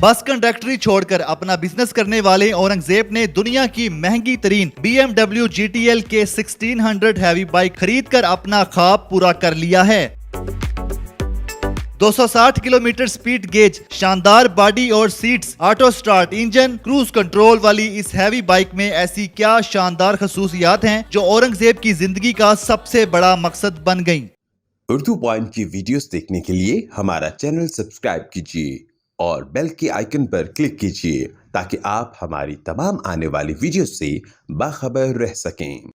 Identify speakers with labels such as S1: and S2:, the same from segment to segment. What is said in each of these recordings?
S1: बस कंडक्टरी छोड़कर अपना बिजनेस करने वाले औरंगजेब ने दुनिया की महंगी तरीन BMW GTL के 1600 हैवी बाइक खरीदकर अपना ख्वाब पूरा कर लिया है। 260 किलोमीटर स्पीड गेज, शानदार बॉडी और seats, auto start engine, cruise control वाली इस हैवी बाइक में ऐसी क्या शानदार खसूसियात हैं जो औरंगजेब की जिंदगी का सबसे बड़ा मकसद बन गईं।
S2: उर्दू पॉइंट की वीडियोस देखने के लिए हमारा चैनल सब्सक्राइब कीजिए और बेल के आइकन पर क्लिक कीजिए ताकि आप हमारी तमाम आने वाली वीडियोस से बाखबर रह सकें।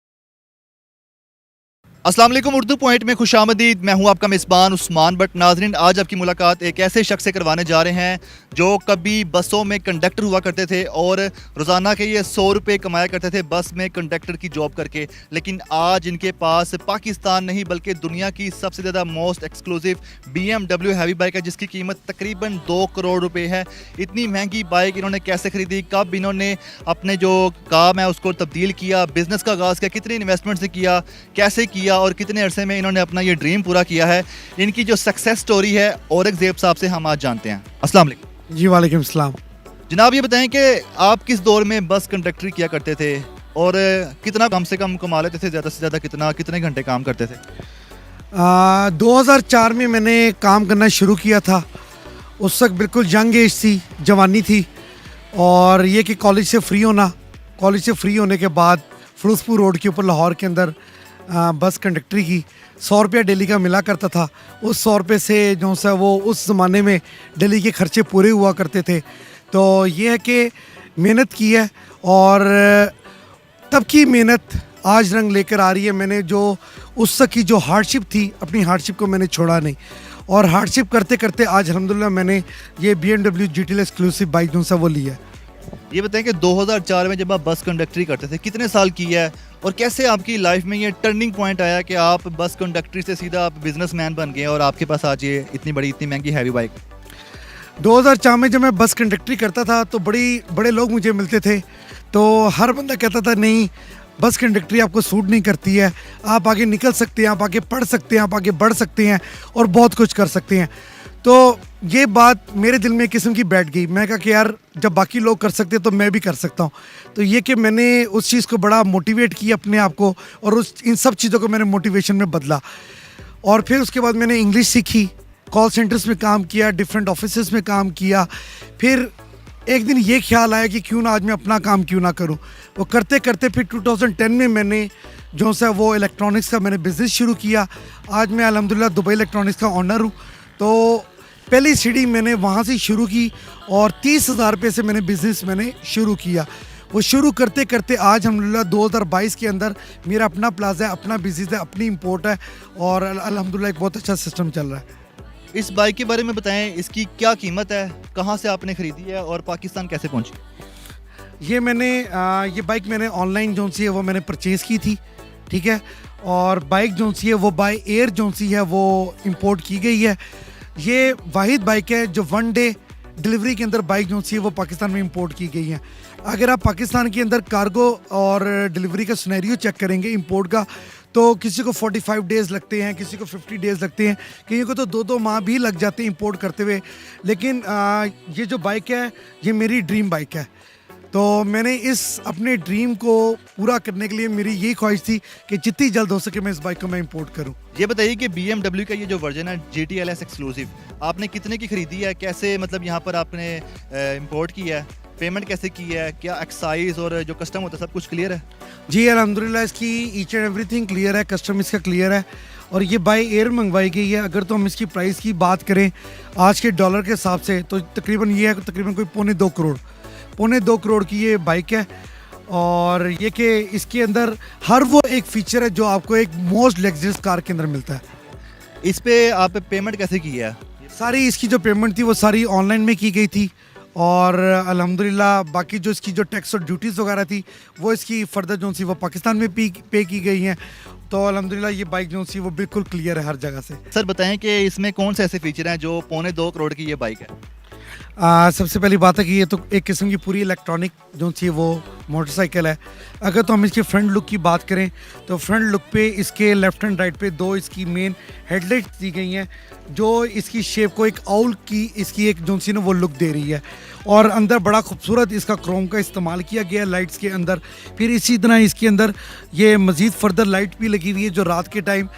S1: अस्सलाम वालेकुम, उर्दू पॉइंट में खुशामदीद। मैं हूं आपका मेज़बान उस्मान। बट नाज़रीन, आज आपकी मुलाकात एक ऐसे शख्स से करवाने जा रहे हैं जो कभी बसों में कंडक्टर हुआ करते थे और रोज़ाना के ये 100 रुपये कमाया करते थे बस में कंडक्टर की जॉब करके। लेकिन आज इनके पास पाकिस्तान नहीं बल्कि दुनिया की सबसे ज़्यादा most exclusive BMW heavy bike है जिसकी कीमत तकरीबन 2 करोड़ रुपये है। इतनी महंगी बाइक इन्होंने कैसे ख़रीदी, कब इन्होंने अपने जो काम है उसको तब्दील किया, बिज़नेस का आगाज़ किया, कितनी इन्वेस्टमेंट से किया, कैसे किया और कितने अरसे में इन्होंने अपना ये ड्रीम पूरा किया है, इनकी जो सक्सेस स्टोरी है औरंगजेब साहब से हम आज जानते हैं। अस्सलाम वालेकुम।
S3: जी वालेकुम सलाम।
S1: जनाब, ये बताएं कि आप किस दौर में बस कंडक्टरी किया करते थे और कितना कम से कम कमा लेते थे, ज़्यादा से ज़्यादा कितने घंटे काम करते थे?
S3: 2004 में मैंने काम करना शुरू किया था। उस वक्त बिल्कुल यंग एज थी, जवानी थी। और ये कि कॉलेज से फ्री होने के बाद फिरोजपुर रोड के ऊपर लाहौर के अंदर बस कंडक्टरी की 100 रुपया डेली का मिला करता था। उस 100 रुपये से जो सा वो उस ज़माने में डेली के खर्चे पूरे हुआ करते थे। तो ये है कि मेहनत की है और तब की मेहनत आज रंग लेकर आ रही है। मैंने जो उस तक की जो हार्डशिप थी, अपनी हार्डशिप को मैंने छोड़ा नहीं और हार्डशिप करते करते आज अल्हम्दुलिल्लाह मैंने ये BMW GTL एक्सक्लूसिव बाइक जो सा वो ली है।
S1: ये बताएं कि 2004 में जब आप बस कंडक्टरी करते थे कितने साल की है और कैसे आपकी लाइफ में ये टर्निंग पॉइंट आया कि आप बस कंडक्टरी से सीधा आप बिजनेसमैन बन गए और आपके पास आज ये इतनी महंगी हैवी बाइक?
S3: 2004 में जब मैं बस कंडक्टरी करता था तो बड़े लोग मुझे मिलते थे। तो हर बंदा कहता था नहीं, बस कंडक्टरी आपको सूट नहीं करती है, आप आगे निकल सकते हैं, आप आगे पढ़ सकते हैं, आप आगे बढ़ सकते हैं और बहुत कुछ कर सकते हैं। तो ये बात मेरे दिल में एक किस्म की बैठ गई। मैं कहा कि यार जब बाकी लोग कर सकते हैं तो मैं भी कर सकता हूँ। तो ये कि मैंने उस चीज़ को बड़ा मोटिवेट किया अपने आप को और इन सब चीज़ों को मैंने मोटिवेशन में बदला। और फिर उसके बाद मैंने इंग्लिश सीखी, कॉल सेंटर्स में काम किया, डिफरेंट ऑफिसेस में काम किया। फिर एक दिन ये ख्याल आया कि क्यों ना आज मैं अपना काम क्यों ना करूं। वो करते करते फिर 2010 में मैंने जो सा वो इलेक्ट्रॉनिक्स का मैंने बिज़नेस शुरू किया। आज मैं अल्हम्दुलिल्लाह दुबई इलेक्ट्रॉनिक्स का ओनर हूं। तो पहली सीढ़ी मैंने वहाँ से शुरू की और 30,000 रुपये से मैंने शुरू किया। वो शुरू करते करते आज अल्हम्दुलिल्लाह 2022 के अंदर मेरा अपना प्लाजा है, अपना बिज़नेस है, अपनी इम्पोर्ट है और अल्हम्दुलिल्लाह एक बहुत अच्छा सिस्टम चल रहा है।
S1: इस बाइक के बारे में बताएं, इसकी क्या कीमत है, कहाँ से आपने ख़रीदी है और पाकिस्तान कैसे पहुंची?
S3: ये बाइक मैंने ऑनलाइन जो सी है वो मैंने परचेज़ की थी, ठीक है। और बाइक जो सी है वो बाय एयर जो सी है वो इम्पोर्ट की गई है। ये वाहिद बाइक है जो 1 डे डिलीवरी के अंदर बाइक जो सी है वो पाकिस्तान में इंपोर्ट की गई है। अगर आप पाकिस्तान के अंदर कार्गो और डिलीवरी का सिनेरियो चेक करेंगे इंपोर्ट का, तो किसी को 45 डेज़ लगते हैं, किसी को 50 डेज़ लगते हैं, कहीं को तो 2-2 माह भी लग जाते हैं इंपोर्ट करते हुए। लेकिन ये जो बाइक है ये मेरी ड्रीम बाइक है। तो मैंने इस अपने ड्रीम को पूरा करने के लिए मेरी यही ख्वाहिश थी कि जितनी जल्द हो सके मैं इस बाइक को मैं इंपोर्ट करूं।
S1: ये बताइए कि BMW का ये जो वर्जन है GTLS एक्सक्लूसिव, आपने कितने की खरीदी है, कैसे मतलब यहाँ पर आपने इंपोर्ट किया है, पेमेंट कैसे की है, क्या एक्साइज और जो कस्टम होता है सब कुछ क्लियर है? जी
S3: अल्हम्दुलिल्लाह इसकी ईच एंड एवरीथिंग क्लियर है, कस्टम इसका क्लियर है और ये बाय एयर मंगवाई गई है। अगर तो हम इसकी प्राइस की बात करें आज के डॉलर के हिसाब से तो तकरीबन ये है तकरीबन कोई पौने 2 करोड़ की ये बाइक है। और ये कि इसके अंदर हर वो एक फ़ीचर है जो आपको एक मोस्ट लग्जरियस कार के अंदर मिलता है।
S1: इस पे आप पेमेंट कैसे की है?
S3: सारी इसकी जो पेमेंट थी वो सारी ऑनलाइन में की गई थी और अल्हम्दुलिल्लाह बाकी जो इसकी जो टैक्स और ड्यूटीज़ वगैरह थी वो इसकी फर्दर जो सी वो पाकिस्तान में पे की गई हैं। तो अल्हम्दुलिल्लाह ये बाइक जो सी वो बिल्कुल क्लियर है हर जगह से।
S1: सर बताएं कि इसमें कौन से ऐसे फीचर हैं जो 1.25 करोड़ की ये बाइक है?
S3: सबसे पहली बात है कि ये तो एक किस्म की पूरी इलेक्ट्रॉनिक जो थी वो मोटरसाइकिल है। अगर तो हम इसके फ्रंट लुक की बात करें तो फ्रंट लुक पे इसके लेफ्ट एंड राइट पे दो इसकी मेन हेडलाइट्स दी गई हैं जो इसकी शेप को एक आउल की इसकी एक जो सी ना वो लुक दे रही है। और अंदर बड़ा खूबसूरत इसका क्रोम का इस्तेमाल किया गया है लाइट्स के अंदर। फिर इसी तरह इसके अंदर ये मज़ीद फर्दर लाइट भी लगी हुई है जो रात के टाइम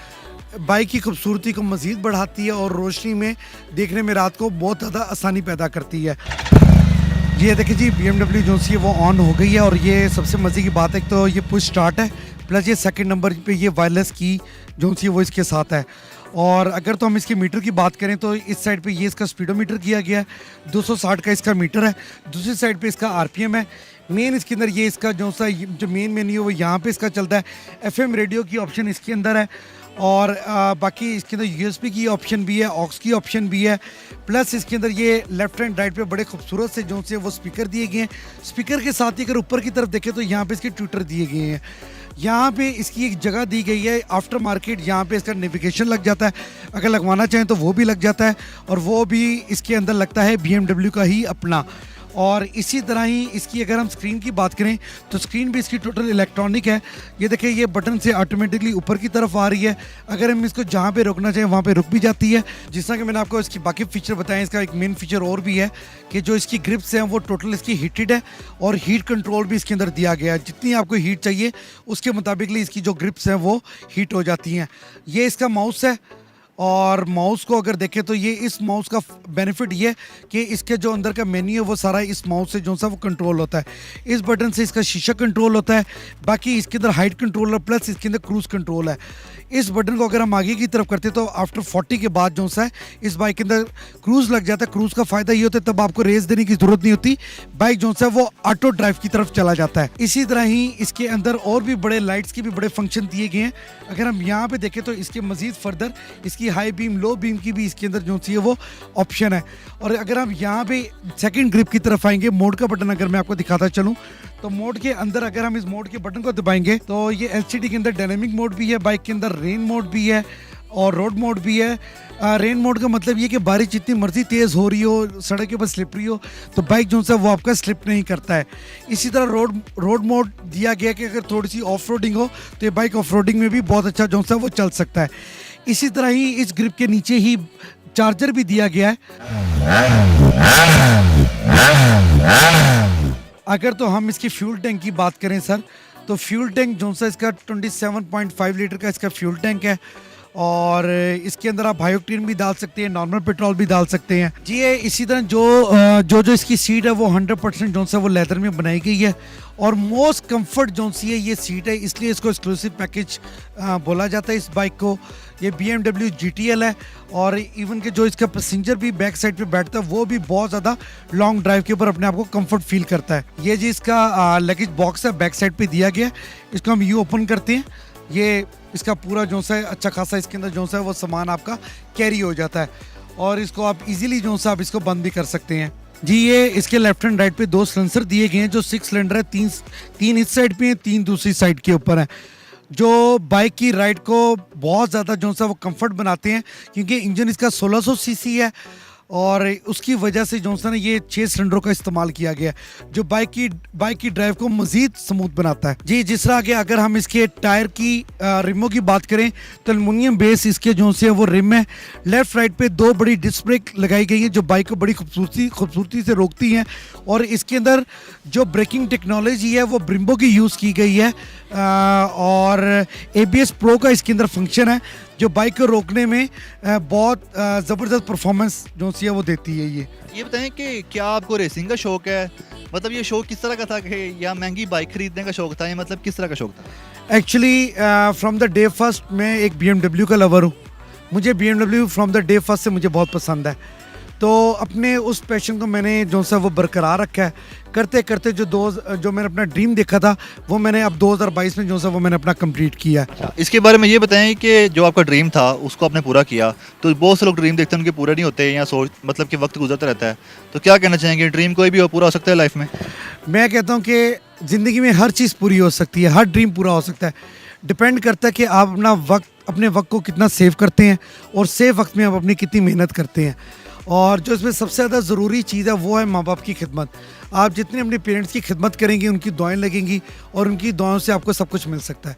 S3: बाइक की खूबसूरती को मज़ीद बढ़ाती है और रोशनी में देखने में रात को बहुत ज़्यादा आसानी पैदा करती है। ये देखिए जी BMW जो सी है वो ऑन हो गई है और ये सबसे मज़े की बात है तो ये पुश स्टार्ट है प्लस ये सेकंड नंबर पे ये वायरलेस की जो सी है वो इसके साथ है। और अगर तो हम इसके मीटर की बात करें तो इस साइड पे ये इसका स्पीडोमीटर किया गया है, 260 का इसका मीटर है। दूसरी साइड पे इसका RPM है। मेन इसके अंदर ये इसका जो सा जो मेन मेन्यू है वो यहाँ पे इसका चलता है। FM रेडियो की ऑप्शन इसके अंदर है और बाकी इसके अंदर USB की ऑप्शन भी है, ऑक्स की ऑप्शन भी है। प्लस इसके अंदर ये लेफ्ट एंड राइट पे बड़े खूबसूरत से जो से वो स्पीकर दिए गए हैं। स्पीकर के साथ ही अगर ऊपर की तरफ देखें तो यहाँ पे इसके ट्विटर दिए गए हैं। यहाँ पे इसकी एक जगह दी गई है आफ्टर मार्केट, यहाँ पे इसका नेविगेशन लग जाता है, अगर लगवाना चाहें तो वो भी लग जाता है और वो भी इसके अंदर लगता है BMW का ही अपना। और इसी तरह ही इसकी अगर हम स्क्रीन की बात करें तो स्क्रीन भी इसकी टोटल इलेक्ट्रॉनिक है। ये देखिए ये बटन से ऑटोमेटिकली ऊपर की तरफ आ रही है, अगर हम इसको जहाँ पे रोकना चाहें वहाँ पे रुक भी जाती है। जिस तरह कि मैंने आपको इसकी बाकी फीचर बताएं, इसका एक मेन फीचर और भी है कि जो इसकी ग्रिप्स हैं वो टोटल इसकी हीटेड है और हीट कंट्रोल भी इसके अंदर दिया गया है। जितनी आपको हीट चाहिए उसके मुताबिकली इसकी जो ग्रिप्स हैं वो हीट हो जाती हैं। ये इसका माउस है और माउस को अगर देखें तो ये इस माउस का बेनिफिट ये कि इसके जो अंदर का मेन्यू है वो सारा इस माउस से जो सा वो कंट्रोल होता है। इस बटन से इसका शीशा कंट्रोल होता है, बाकी इसके अंदर हाइट कंट्रोल प्लस इसके अंदर क्रूज कंट्रोल है। इस बटन को अगर हम आगे की तरफ करते तो आफ्टर 40 के बाद जो सा है इस बाइक के अंदर क्रूज लग जाता है। क्रूज का फ़ायदा ये होता है तब आपको रेस देने की ज़रूरत नहीं होती, बाइक जो सा वो ऑटो ड्राइव की तरफ चला जाता है। इसी तरह ही इसके अंदर और भी बड़े लाइट्स के भी बड़े फंक्शन दिए गए हैं। अगर हम यहाँ पे देखें तो इसके मज़ीद फर्दर इसकी हाई बीम लो बीम की भी इसके अंदर जो सी है वो ऑप्शन है। और अगर हम यहाँ पे सेकंड ग्रिप की तरफ आएंगे, मोड का बटन अगर मैं आपको दिखाता चलूँ तो मोड के अंदर अगर हम इस मोड के बटन को दबाएंगे तो ये LCD के अंदर डायनेमिक मोड भी है, बाइक के अंदर रेन मोड भी है और रोड मोड भी है। रेन मोड का मतलब ये कि बारिश जितनी मर्जी तेज़ हो रही हो, सड़क के ऊपर स्लिपरी हो तो बाइक जो है वो आपका स्लिप नहीं करता है। इसी तरह रोड मोड दिया गया कि अगर थोड़ी सी ऑफ रोडिंग हो तो ये बाइक ऑफ रोडिंग में भी बहुत अच्छा जो है वो चल सकता है। इसी तरह ही इस ग्रिप के नीचे ही चार्जर भी दिया गया है। अगर तो हम इसकी फ्यूल टैंक की बात करें सर तो फ्यूल टैंक जो सा इसका 27.5 लीटर का इसका फ्यूल टैंक है और इसके अंदर आप हाईऑक्टेन भी डाल सकते हैं, नॉर्मल पेट्रोल भी डाल सकते हैं जी। ये इसी तरह जो इसकी सीट है वो 100% जो सा वो लेदर में बनाई गई है और मोस्ट कंफर्ट जो सी है ये सीट है, इसलिए इसको एक्सक्लूसिव पैकेज बोला जाता है इस बाइक को। ये BMW GTL है और इवन के जो इसका पैसेंजर भी बैक साइड पे बैठता है वो भी बहुत ज़्यादा लॉन्ग ड्राइव के ऊपर अपने आप को कंफर्ट फील करता है। ये जी इसका लगेज बॉक्स है, बैक साइड पे दिया गया है। इसको हम यूँ ओपन करते हैं, ये इसका पूरा जो सा है अच्छा खासा इसके अंदर जो सा है वो सामान आपका कैरी हो जाता है और इसको आप इजीली जो सा आप इसको बंद भी कर सकते हैं जी। ये इसके लेफ्ट एंड राइट पे 2 सिलेंसर दिए गए हैं जो 6 सिलेंडर है, तीन इस साइड पे हैं, 3 दूसरी साइड के ऊपर है, जो बाइक की राइड को बहुत ज़्यादा जो सा वो कंफर्ट बनाते हैं क्योंकि इंजन इसका 1600 सीसी है और उसकी वजह से जो सा ना ये 6 सिलेंडरों का इस्तेमाल किया गया है जो बाइक की ड्राइव को मज़ीद स्मूथ बनाता है जी। जिस तरह के अगर हम इसके टायर की रिमों की बात करें तो एल्युमिनियम बेस इसके जो से वो रिम है। लेफ्ट राइट पे 2 बड़ी डिस्क ब्रेक लगाई गई है जो बाइक को बड़ी खूबसूरती से रोकती हैं और इसके अंदर जो ब्रेकिंग टेक्नोलॉजी है वो ब्रिम्बो की यूज़ की गई है और ABS प्रो का इसके अंदर फंक्शन है जो बाइक को रोकने में बहुत ज़बरदस्त परफॉर्मेंस जो सी है वो देती है। ये
S1: बताएं कि क्या आपको रेसिंग का शौक है, मतलब ये शौक किस तरह का था कि या महंगी बाइक खरीदने का शौक था, या मतलब किस तरह का शौक था?
S3: Actually from the day first मैं एक BMW का लवर हूँ। मुझे BMW from the day first से मुझे बहुत पसंद है तो अपने उस पैशन को मैंने जो सा वो बरकरार रखा है। करते करते जो मैंने अपना ड्रीम देखा था वो मैंने अब 2022 में जो सा वो मैंने अपना कंप्लीट किया।
S1: इसके बारे में ये बताएं कि जो आपका ड्रीम था उसको आपने पूरा किया, तो बहुत से लोग ड्रीम देखते हैं उनके पूरे नहीं होते या सोच मतलब कि वक्त गुजरता रहता है, तो क्या कहना चाहेंगे? ड्रीम कोई भी हो पूरा हो सकता है लाइफ में?
S3: मैं कहता हूँ कि ज़िंदगी में हर चीज़ पूरी हो सकती है, हर ड्रीम पूरा हो सकता है। डिपेंड करता है कि आप अपने वक्त को कितना सेव करते हैं और सेव वक्त में आप अपनी कितनी मेहनत करते हैं। और जो इसमें सबसे ज़्यादा ज़रूरी चीज़ है वो है माँ बाप की खिदमत। आप जितनी अपने पेरेंट्स की खिदमत करेंगे, उनकी दुआएं लगेंगी और उनकी दुआओं से आपको सब कुछ मिल सकता है।